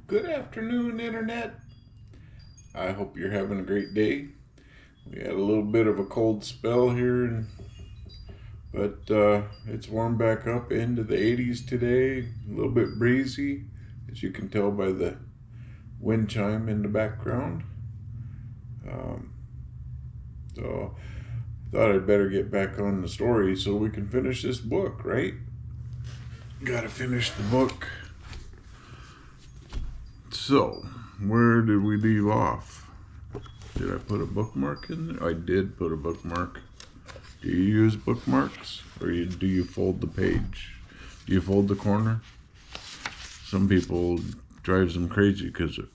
Good afternoon, Internet. I hope you're having a great day. We had a little bit of a cold spell here, but it's warmed back up into the 80s today. A little bit breezy, as you can tell by the wind chime in the background. Um, so I thought I'd better get back on the story so we can finish this book, right? Gotta finish the book. So, where did we leave off? Did I put a bookmark in there? I did put a bookmark. Do you use bookmarks? Or do you fold the page? Do you fold the corner? Some people drives them crazy because it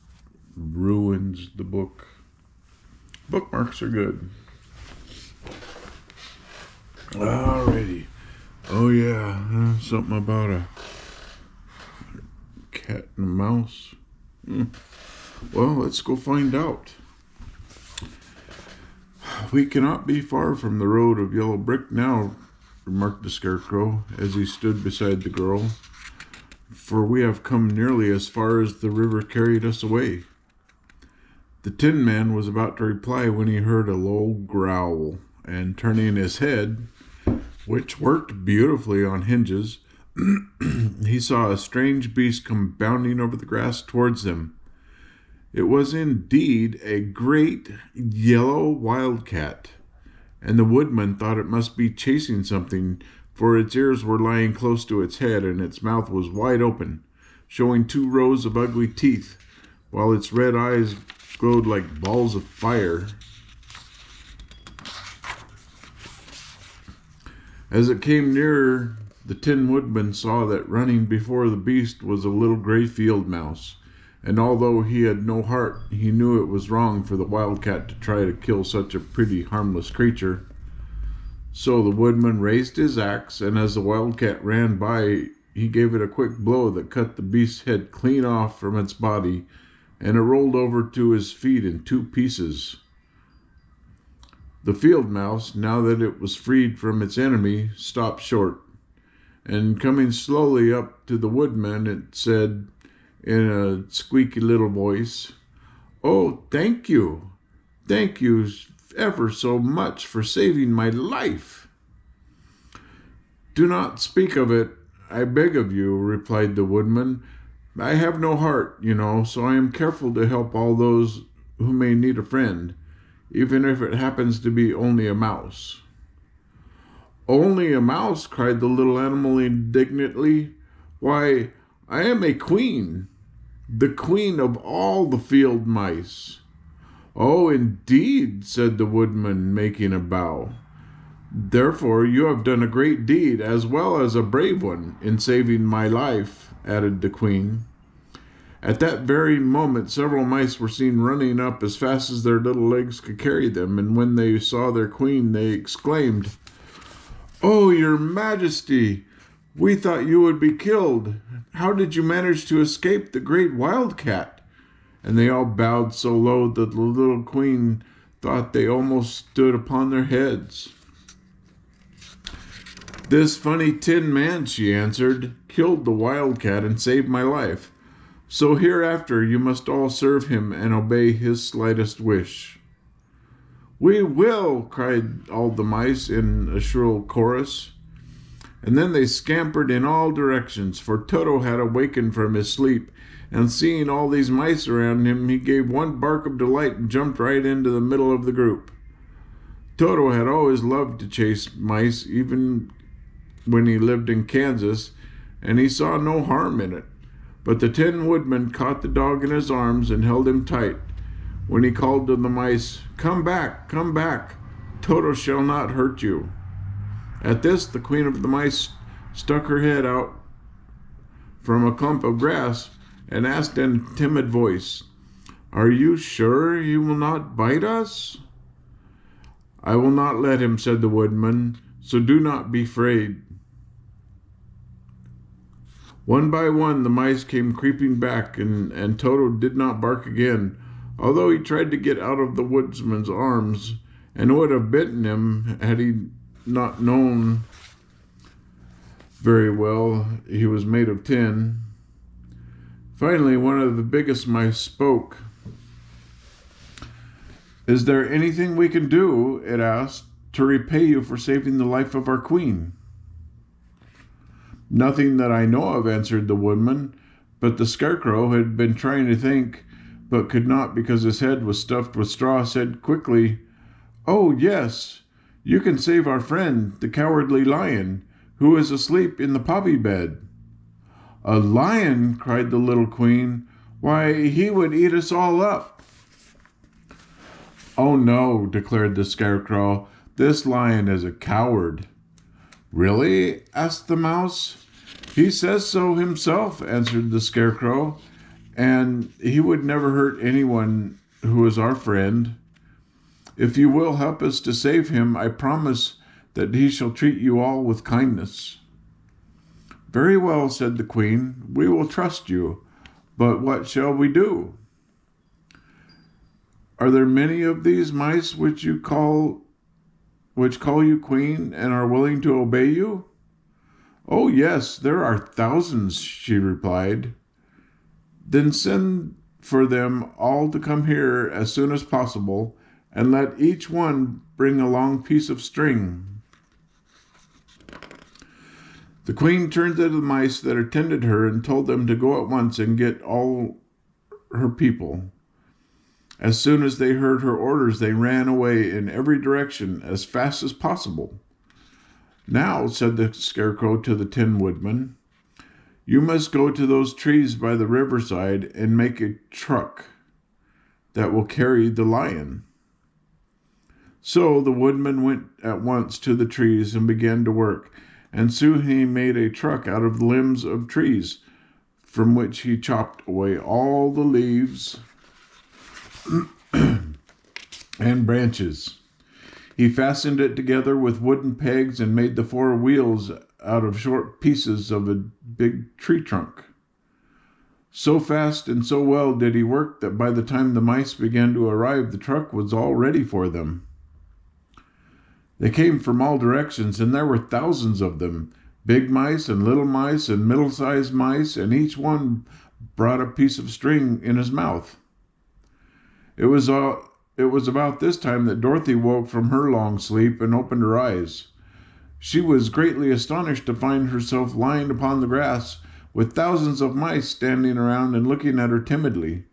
ruins the book. Bookmarks are good. Alrighty. Oh yeah, something about a cat and a mouse. Well, let's go find out. We cannot be far from the road of yellow brick now, remarked the Scarecrow as he stood beside the girl, for we have come nearly as far as the river carried us away. The Tin Man was about to reply when he heard a low growl, and turning his head, which worked beautifully on hinges, he saw a strange beast come bounding over the grass towards them. It was indeed a great yellow wildcat, and the woodman thought it must be chasing something, for its ears were lying close to its head, and its mouth was wide open, showing 2 rows of ugly teeth, while its red eyes glowed like balls of fire. As it came nearer, the Tin Woodman saw that running before the beast was a little gray field mouse, and although he had no heart, he knew it was wrong for the wildcat to try to kill such a pretty, harmless creature. So the woodman raised his axe, and as the wildcat ran by, he gave it a quick blow that cut the beast's head clean off from its body, and it rolled over to his feet in 2 pieces. The field mouse, now that it was freed from its enemy, stopped short, and coming slowly up to the woodman, it said in a squeaky little voice, "Oh, thank you ever so much for saving my life." "Do not speak of it, I beg of you," replied the woodman. "I have no heart, so I am careful to help all those who may need a friend, even if it happens to be only a mouse." "Only a mouse?" cried the little animal indignantly. "Why, I am a queen, the queen of all the field mice." "Oh, indeed," said the woodman, making a bow. "Therefore you have done a great deed, as well as a brave one, in saving my life," added the queen. At that very moment several mice were seen running up as fast as their little legs could carry them, and when they saw their queen they exclaimed, "Oh, your Majesty, we thought you would be killed. How did you manage to escape the great wildcat?" And they all bowed so low that the little queen thought they almost stood upon their heads. "This funny Tin Man," she answered, "killed the wildcat and saved my life. So hereafter you must all serve him and obey his slightest wish." "We will!" cried all the mice in a shrill chorus. And then they scampered in all directions, for Toto had awakened from his sleep, and seeing all these mice around him, he gave one bark of delight and jumped right into the middle of the group. Toto had always loved to chase mice, even when he lived in Kansas, and he saw no harm in it. But the Tin Woodman caught the dog in his arms and held him tight. When he called to the mice, come back, Toto shall not hurt you." At this, the queen of the mice stuck her head out from a clump of grass and asked in a timid voice, "Are you sure he will not bite us?" "I will not let him," said the woodman, "so do not be afraid." One by one the mice came creeping back, and Toto did not bark again, although he tried to get out of the woodsman's arms, and would have bitten him had he not known very well he was made of tin. Finally, one of the biggest mice spoke. "Is there anything we can do," it asked, "to repay you for saving the life of our queen?" "Nothing that I know of," answered the woodman, but the scarecrow, who had been trying to think, but could not because his head was stuffed with straw, said quickly, "Oh, yes, you can save our friend, the cowardly lion, who is asleep in the poppy bed." "A lion!" cried the little queen. "Why, he would eat us all up." "Oh, no," declared the scarecrow. "This lion is a coward." "Really?" asked the mouse. "He says so himself," answered the scarecrow, "and he would never hurt anyone who is our friend. If you will help us to save him, I promise that he shall treat you all with kindness." "Very well," said the queen. "We will trust you. But what shall we do?" "Are there many of these mice which call you queen and are willing to obey you?" "Oh, yes, there are thousands," she replied. "Then send for them all to come here as soon as possible, and let each one bring a long piece of string." The queen turned to the mice that attended her and told them to go at once and get all her people. As soon as they heard her orders, they ran away in every direction as fast as possible. "Now," said the scarecrow to the Tin Woodman, "you must go to those trees by the riverside and make a truck that will carry the lion." So the woodman went at once to the trees and began to work, and soon he made a truck out of the limbs of trees, from which he chopped away all the leaves and branches. He fastened it together with wooden pegs and made the four wheels out of short pieces of a big tree trunk. So fast and so well did he work that by the time the mice began to arrive, the truck was all ready for them. They came from all directions, and there were thousands of them, big mice and little mice and middle-sized mice, and each one brought a piece of string in his mouth. It was about this time that Dorothy woke from her long sleep and opened her eyes. She was greatly astonished to find herself lying upon the grass with thousands of mice standing around and looking at her timidly.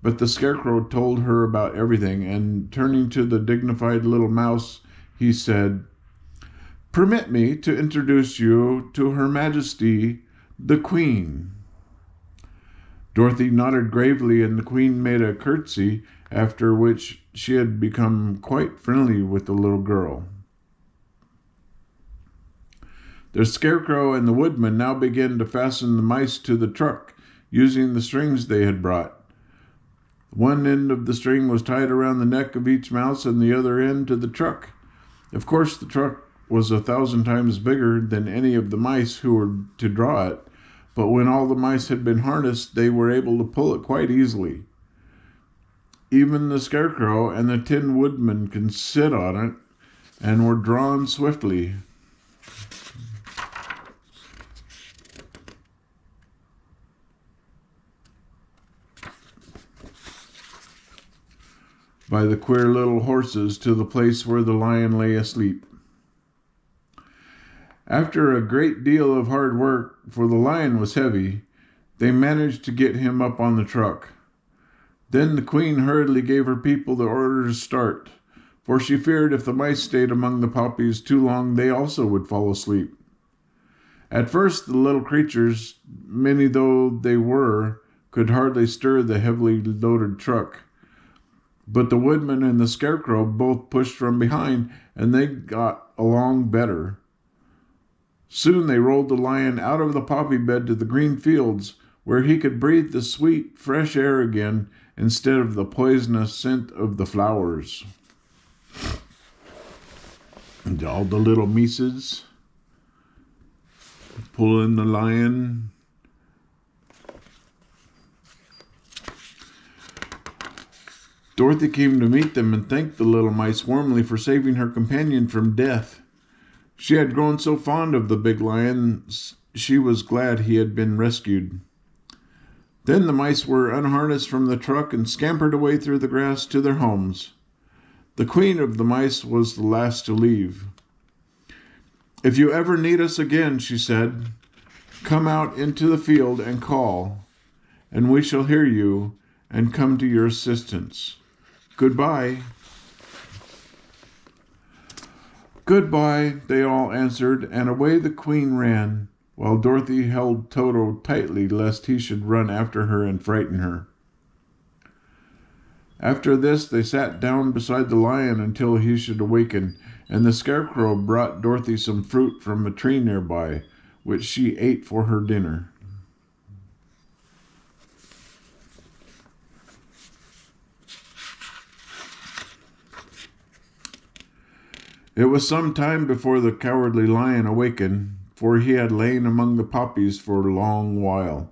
But the scarecrow told her about everything, and turning to the dignified little mouse, he said, "Permit me to introduce you to Her Majesty, the Queen." Dorothy nodded gravely, and the queen made a curtsy, after which she had become quite friendly with the little girl. The scarecrow and the woodman now began to fasten the mice to the truck, using the strings they had brought. One end of the string was tied around the neck of each mouse and the other end to the truck. Of course, the truck was 1,000 times bigger than any of the mice who were to draw it, but when all the mice had been harnessed, they were able to pull it quite easily. Even the scarecrow and the Tin Woodman could sit on it and were drawn swiftly. By the queer little horses to the place where the lion lay asleep. After a great deal of hard work, for the lion was heavy, they managed to get him up on the truck. Then the queen hurriedly gave her people the order to start, for she feared if the mice stayed among the poppies too long, they also would fall asleep. At first, the little creatures, many though they were, could hardly stir the heavily loaded truck. But the woodman and the scarecrow both pushed from behind, and they got along better. Soon they rolled the lion out of the poppy bed to the green fields, where he could breathe the sweet, fresh air again instead of the poisonous scent of the flowers. And all the little mices pulling the lion. Dorothy came to meet them and thanked the little mice warmly for saving her companion from death. She had grown so fond of the big lion, she was glad he had been rescued. Then the mice were unharnessed from the truck and scampered away through the grass to their homes. The queen of the mice was the last to leave. "If you ever need us again," she said, "come out into the field and call, and we shall hear you and come to your assistance. Goodbye." "Goodbye," they all answered, and away the queen ran, while Dorothy held Toto tightly lest he should run after her and frighten her. After this they sat down beside the lion until he should awaken, and the scarecrow brought Dorothy some fruit from a tree nearby, which she ate for her dinner. It was some time before the cowardly lion awakened, for he had lain among the poppies for a long while,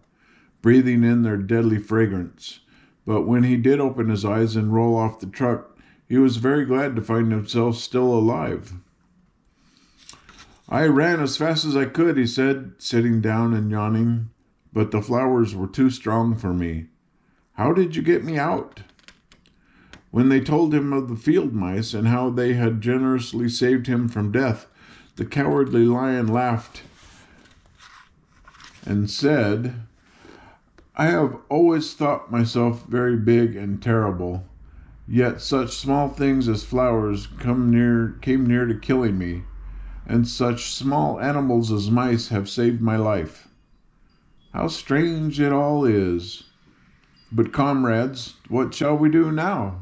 breathing in their deadly fragrance. But when he did open his eyes and roll off the truck, he was very glad to find himself still alive. "I ran as fast as I could," he said, sitting down and yawning, "but the flowers were too strong for me. How did you get me out?" When they told him of the field mice and how they had generously saved him from death, the cowardly lion laughed and said, "I have always thought myself very big and terrible, yet such small things as flowers came near to killing me, and such small animals as mice have saved my life. How strange it all is! But comrades, what shall we do now?"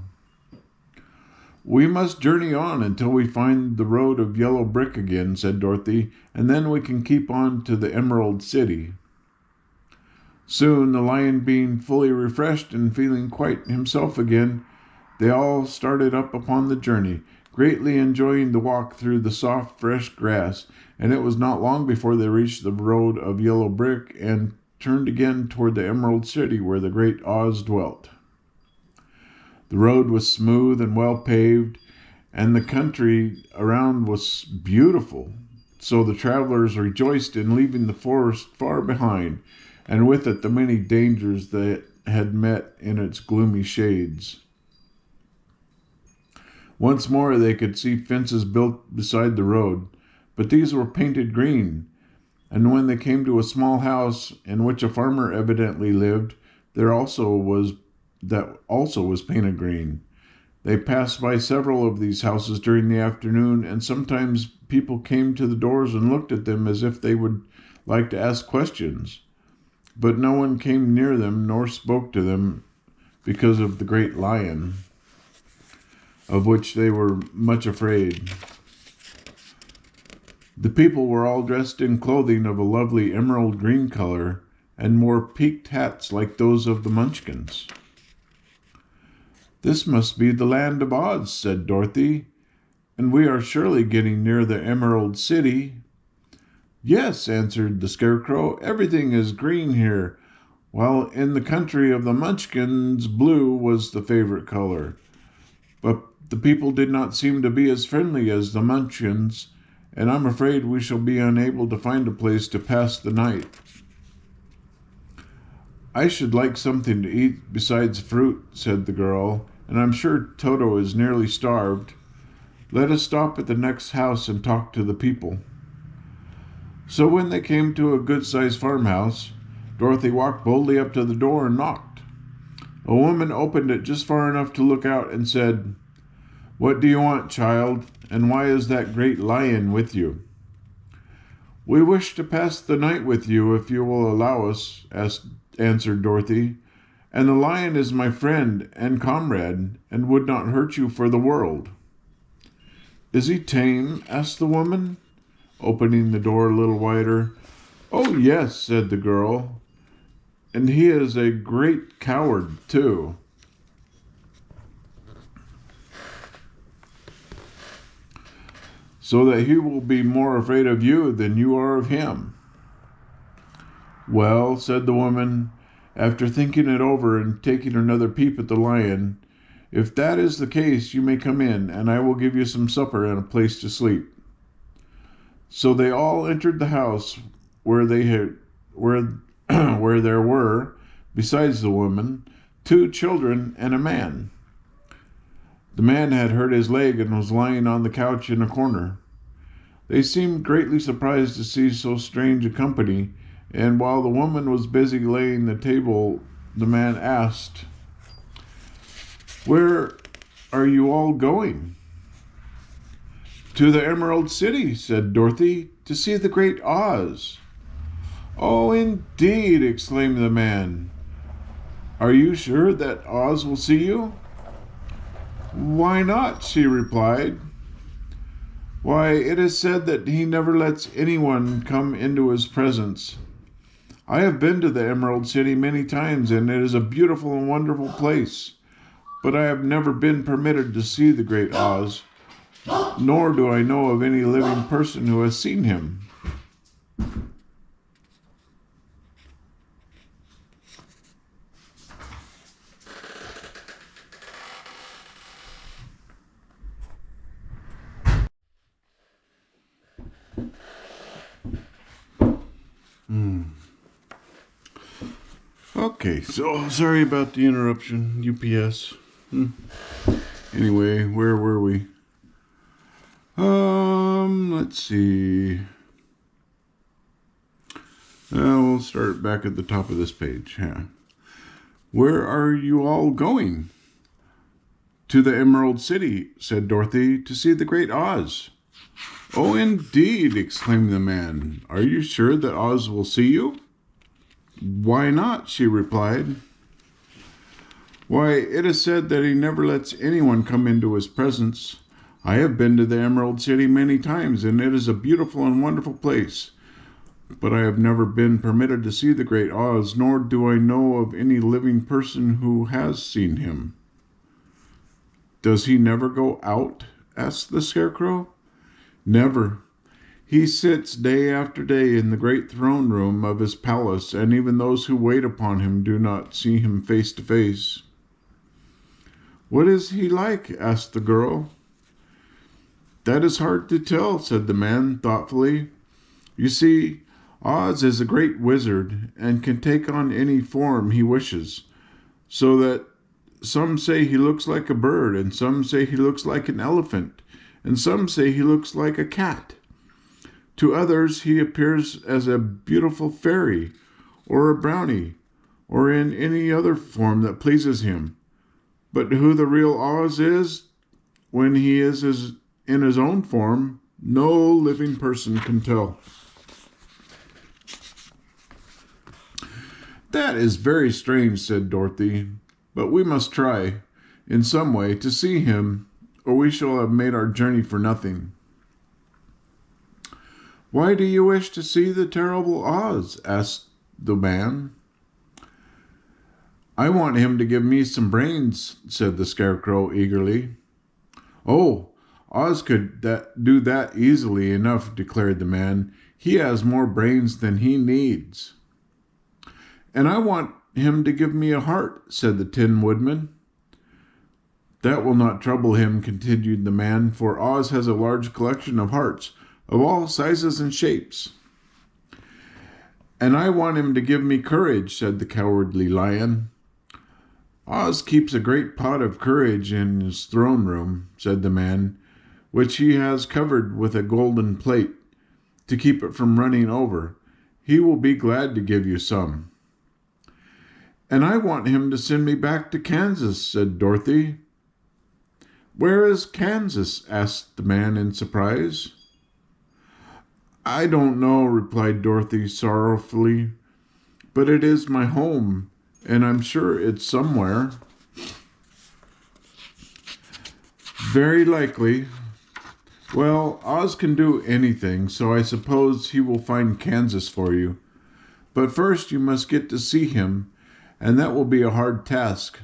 "We must journey on until we find the road of yellow brick again," said Dorothy, "and then we can keep on to the Emerald City." Soon, the lion being fully refreshed and feeling quite himself again, they all started up upon the journey, greatly enjoying the walk through the soft, fresh grass, and it was not long before they reached the road of yellow brick and turned again toward the Emerald City where the great Oz dwelt. The road was smooth and well paved, and the country around was beautiful, so the travelers rejoiced in leaving the forest far behind, and with it the many dangers they had met in its gloomy shades. Once more they could see fences built beside the road, but these were painted green, and when they came to a small house in which a farmer evidently lived, that also was painted green. They passed by several of these houses during the afternoon, and sometimes people came to the doors and looked at them as if they would like to ask questions. But no one came near them nor spoke to them because of the great lion, of which they were much afraid. The people were all dressed in clothing of a lovely emerald green color and wore peaked hats like those of the Munchkins. "This must be the land of Oz," said Dorothy, "and we are surely getting near the Emerald City." "Yes," answered the Scarecrow, "everything is green here, while in the country of the Munchkins blue was the favorite color. But the people did not seem to be as friendly as the Munchkins, and I'm afraid we shall be unable to find a place to pass the night." "I should like something to eat besides fruit," said the girl, "and I'm sure Toto is nearly starved. Let us stop at the next house and talk to the people." So when they came to a good-sized farmhouse, Dorothy walked boldly up to the door and knocked. A woman opened it just far enough to look out and said, "What do you want, child, and why is that great lion with you?" "We wish to pass the night with you, if you will allow us," answered Dorothy. "And the lion is my friend and comrade, and would not hurt you for the world." "Is he tame?" asked the woman, opening the door a little wider. "Oh, yes," said the girl, "and he is a great coward, too." "So that he will be more afraid of you than you are of him." "Well," said the woman, after thinking it over and taking another peep at the lion, "if that is the case, you may come in, and I will give you some supper and a place to sleep." So they all entered the house where there were besides the woman, 2 children and a man. The man had hurt his leg and was lying on the couch in a corner. They seemed greatly surprised to see so strange a company, and while the woman was busy laying the table, the man asked, "Where are you all going?" "To the Emerald City," said Dorothy, "to see the great Oz." "Oh, indeed!" exclaimed the man. "Are you sure that Oz will see you?" "Why not?" she replied. "Why, it is said that he never lets anyone come into his presence. I have been to the Emerald City many times, and it is a beautiful and wonderful place. But I have never been permitted to see the great Oz, nor do I know of any living person who has seen him." Okay, so sorry about the interruption, UPS. Anyway, where were we? Let's see. We'll start back at the top of this page. Yeah. "Where are you all going?" "To the Emerald City," said Dorothy, "to see the great Oz." "Oh, indeed!" exclaimed the man. "Are you sure that Oz will see you?" "Why not?" she replied. "Why, it is said that he never lets anyone come into his presence. I have been to the Emerald City many times, and it is a beautiful and wonderful place. But I have never been permitted to see the great Oz, nor do I know of any living person who has seen him." "Does he never go out?" asked the Scarecrow. "Never. He sits day after day in the great throne room of his palace, and even those who wait upon him do not see him face to face." "What is he like?" asked the girl. "That is hard to tell," said the man thoughtfully. "You see, Oz is a great wizard and can take on any form he wishes, so that some say he looks like a bird, and some say he looks like an elephant, and some say he looks like a cat. To others he appears as a beautiful fairy, or a brownie, or in any other form that pleases him. But who the real Oz is, when he is in his own form, no living person can tell." "That is very strange," said Dorothy, "but we must try, in some way, to see him, or we shall have made our journey for nothing." "Why do you wish to see the terrible Oz?" asked the man. "I want him to give me some brains," said the Scarecrow eagerly. "Oh, Oz could do that easily enough," declared the man. "He has more brains than he needs." "And I want him to give me a heart," said the Tin Woodman. "That will not trouble him," continued the man, "for Oz has a large collection of hearts, of all sizes and shapes." "And I want him to give me courage," said the Cowardly Lion. "Oz keeps a great pot of courage in his throne room," said the man, "which he has covered with a golden plate, to keep it from running over. He will be glad to give you some." "And I want him to send me back to Kansas," said Dorothy. "Where is Kansas?" asked the man in surprise. "I don't know," replied Dorothy sorrowfully, "but it is my home, and I'm sure it's somewhere." "Very likely. Well, Oz can do anything, so I suppose he will find Kansas for you. But first you must get to see him, and that will be a hard task,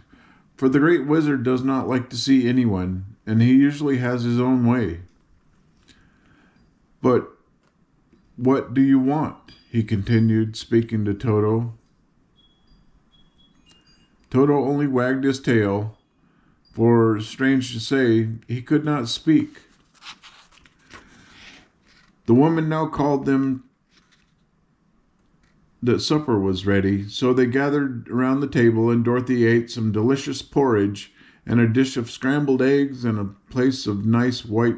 for the great wizard does not like to see anyone, and he usually has his own way." "But what do you want?" he continued, speaking to Toto. Toto only wagged his tail, for, strange to say, he could not speak. The woman now called them that supper was ready, so they gathered around the table, and Dorothy ate some delicious porridge and a dish of scrambled eggs and a plate of nice white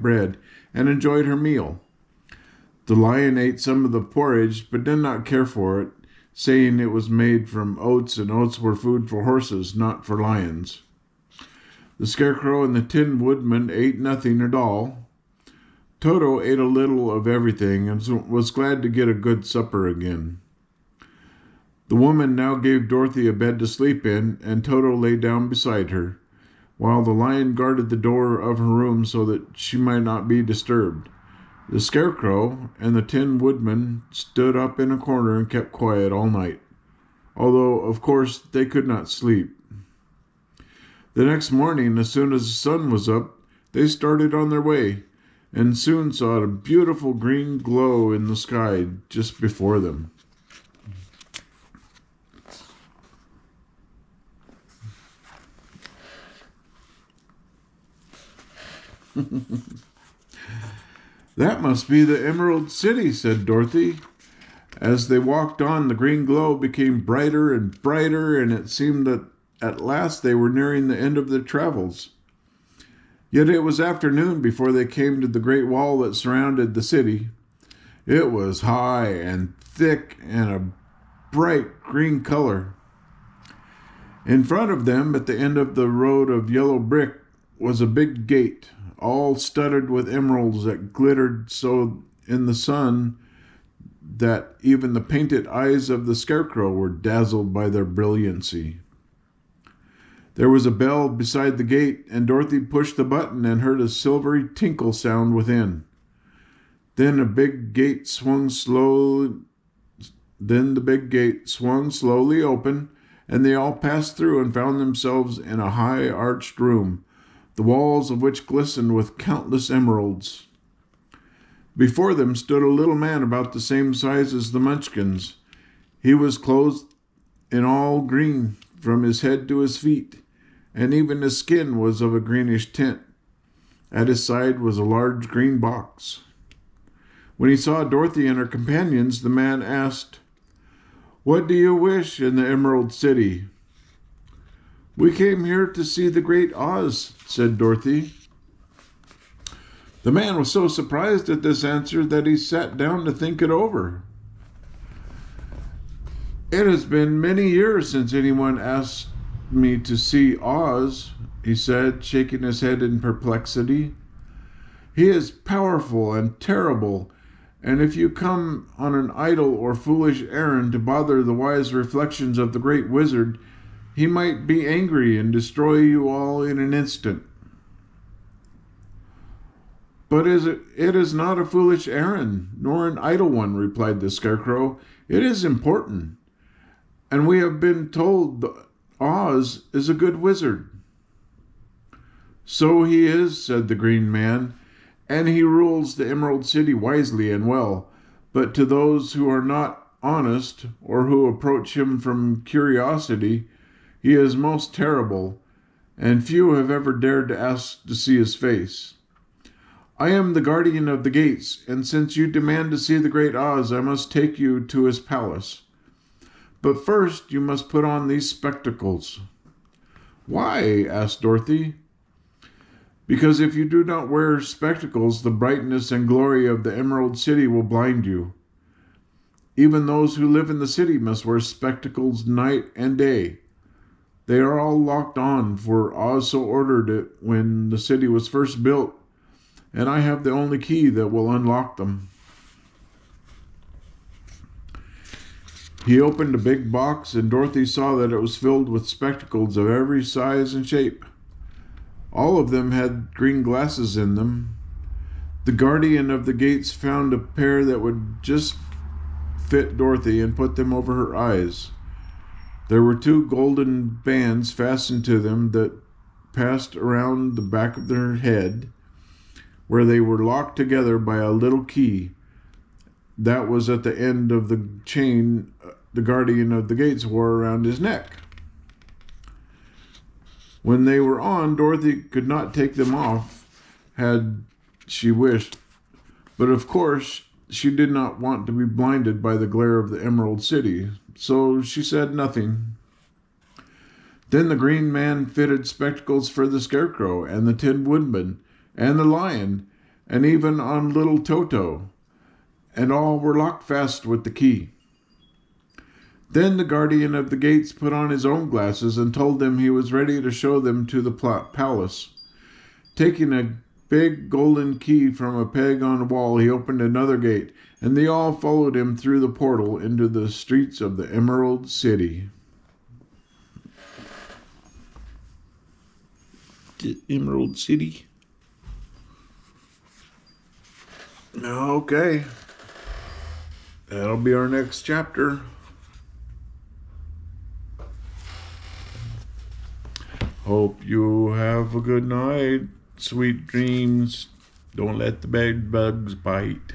bread, and enjoyed her meal. The lion ate some of the porridge, but did not care for it, saying it was made from oats, and oats were food for horses, not for lions. The Scarecrow and the Tin Woodman ate nothing at all. Toto ate a little of everything and was glad to get a good supper again. The woman now gave Dorothy a bed to sleep in, and Toto lay down beside her, while the lion guarded the door of her room so that she might not be disturbed. The Scarecrow and the Tin Woodman stood up in a corner and kept quiet all night, although, of course, they could not sleep. The next morning, as soon as the sun was up, they started on their way, and soon saw a beautiful green glow in the sky just before them. "That must be the Emerald City," said Dorothy. As they walked on, the green glow became brighter and brighter, and it seemed that at last they were nearing the end of their travels. Yet it was afternoon before they came to the great wall that surrounded the city. It was high and thick and a bright green color. In front of them, at the end of the road of yellow brick, was a big gate, all studded with emeralds that glittered so in the sun that even the painted eyes of the Scarecrow were dazzled by their brilliancy. There was a bell beside the gate, and Dorothy pushed the button and heard a silvery tinkle sound within. Then the big gate swung slowly open, and they all passed through and found themselves in a high arched room, the walls of which glistened with countless emeralds. Before them stood a little man about the same size as the Munchkins. He was clothed in all green from his head to his feet, and even his skin was of a greenish tint. At his side was a large green box. When he saw Dorothy and her companions, the man asked, "What do you wish in the Emerald City?" "We came here to see the Great Oz," said Dorothy. The man was so surprised at this answer that he sat down to think it over. "It has been many years since anyone asked me to see Oz," he said, shaking his head in perplexity. "He is powerful and terrible, and if you come on an idle or foolish errand to bother the wise reflections of the great wizard, he might be angry and destroy you all in an instant." "But it is not a foolish errand, nor an idle one," replied the Scarecrow. "It is important, and we have been told Oz is a good wizard." "So he is," said the Green Man, "and he rules the Emerald City wisely and well. But to those who are not honest, or who approach him from curiosity, he is most terrible, and few have ever dared to ask to see his face. I am the guardian of the gates, and since you demand to see the great Oz, I must take you to his palace. But first you must put on these spectacles." "Why?" asked Dorothy. "Because if you do not wear spectacles, the brightness and glory of the Emerald City will blind you. Even those who live in the city must wear spectacles night and day. They are all locked on, for Oz so ordered it when the city was first built, and I have the only key that will unlock them." He opened a big box, and Dorothy saw that it was filled with spectacles of every size and shape. All of them had green glasses in them. The guardian of the gates found a pair that would just fit Dorothy and put them over her eyes. There were 2 golden bands fastened to them that passed around the back of their head, where they were locked together by a little key that was at the end of the chain the guardian of the gates wore around his neck. When they were on, Dorothy could not take them off had she wished, but of course she did not want to be blinded by the glare of the Emerald City, so she said nothing. Then the Green Man fitted spectacles for the Scarecrow and the Tin Woodman and the Lion, and even on little Toto, and all were locked fast with the key. Then the guardian of the gates put on his own glasses and told them he was ready to show them to the palace. Taking a big golden key from a peg on the wall, he opened another gate, and they all followed him through the portal into the streets of the Emerald City. The Emerald City. Okay. That'll be our next chapter. Hope you have a good night. Sweet dreams. Don't let the bed bugs bite.